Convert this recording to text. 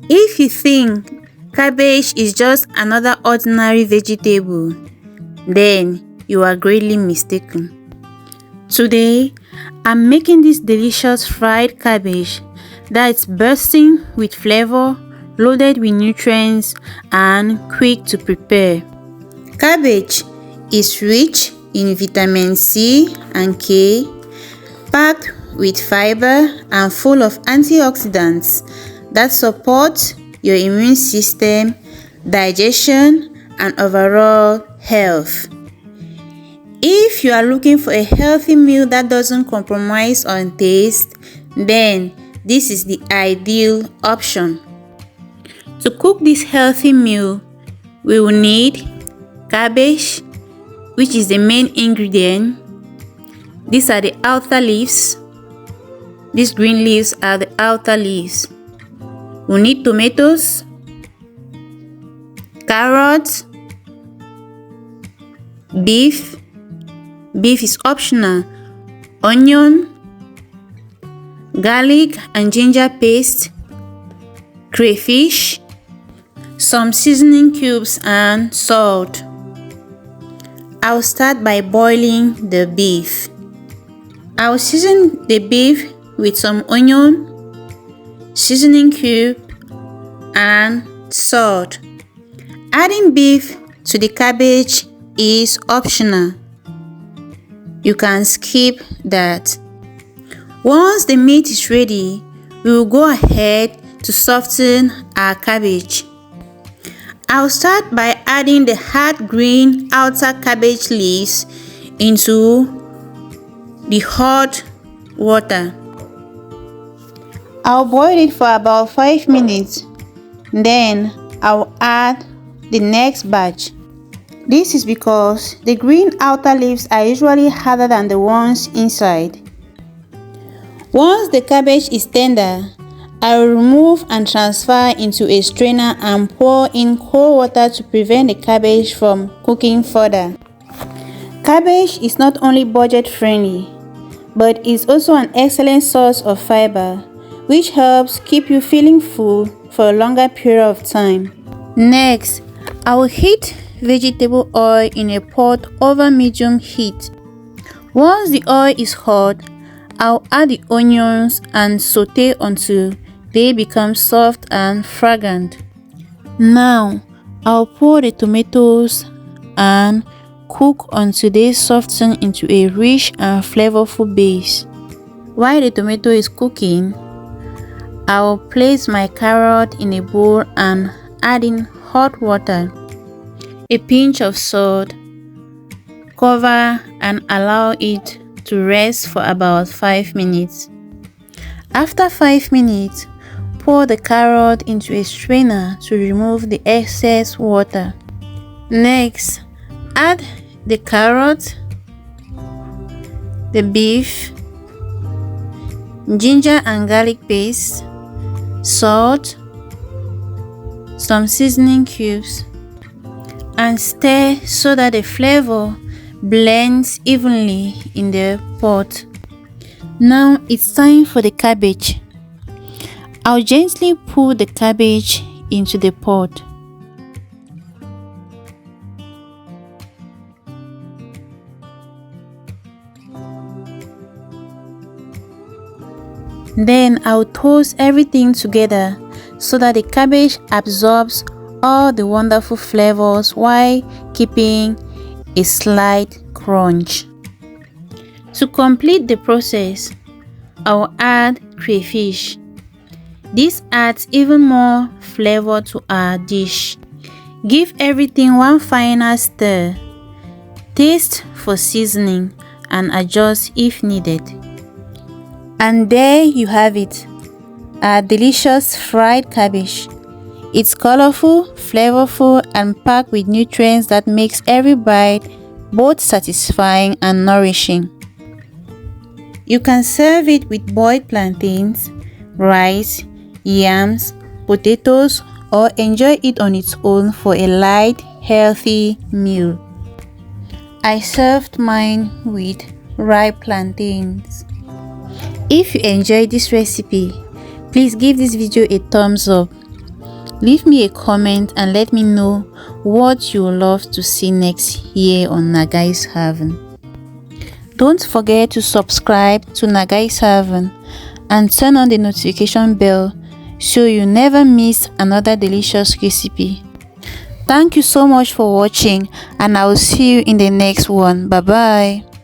If you think cabbage is just another ordinary vegetable, then you are greatly mistaken. Today, I'm making this delicious fried cabbage that's bursting with flavor, loaded with nutrients, and quick to prepare. Cabbage is rich in vitamin C and K, packed with fiber and full of antioxidants that support your immune system, digestion, and overall health. If you are looking for a healthy meal that doesn't compromise on taste, then this is the ideal option. To cook this healthy meal, we will need cabbage, which is the main ingredient. These are the outer leaves. These green leaves are the outer leaves. We need tomatoes, carrots, beef is optional, onion, garlic and ginger paste, crayfish, some seasoning cubes and salt. I'll start by boiling the beef. I'll season the beef with some onion, seasoning cube and salt. Adding beef to the cabbage is optional. You can skip that. Once the meat is ready, we will go ahead to soften our cabbage. I'll start by adding the hard green outer cabbage leaves into the hot water. I'll boil it for about 5 minutes. Then I'll add the next batch. This is because the green outer leaves are usually harder than the ones inside. Once the cabbage is tender, I will remove and transfer into a strainer and pour in cold water to prevent the cabbage from cooking further. Cabbage is not only budget friendly, but is also an excellent source of fiber, which helps keep you feeling full for a longer period of time. Next, I will heat vegetable oil in a pot over medium heat. Once the oil is hot, I'll add the onions and saute until they become soft and fragrant. Now, I'll pour the tomatoes and cook until they soften into a rich and flavorful base. While the tomato is cooking, I'll place my carrot in a bowl and add in hot water, a pinch of salt, cover and allow it to rest for about 5 minutes. After 5 minutes, pour the carrot into a strainer to remove the excess water. Next, add the carrot, the beef, ginger and garlic paste, salt, some seasoning cubes, and stir so that the flavor blends evenly in the pot. Now it's time for the cabbage. I'll gently pull the cabbage into the pot. Then I'll toast everything together so that the cabbage absorbs all the wonderful flavors while keeping a slight crunch. To complete the process, I'll add crayfish. This adds even more flavor to our dish. Give everything one final stir. Taste for seasoning and adjust if needed. And there you have it, our delicious fried cabbage. It's colorful, flavorful, and packed with nutrients that makes every bite both satisfying and nourishing. You can serve it with boiled plantains, rice, yams, potatoes, or enjoy it on its own for a light, healthy meal. I served mine with ripe plantains. If you enjoyed this recipe, please give this video a thumbs up. Leave me a comment and let me know what you would love to see next here on Nagai's Haven. Don't forget to subscribe to Nagai's Haven and turn on the notification bell so you never miss another delicious recipe. Thank you so much for watching, and I will see you in the next one. Bye bye.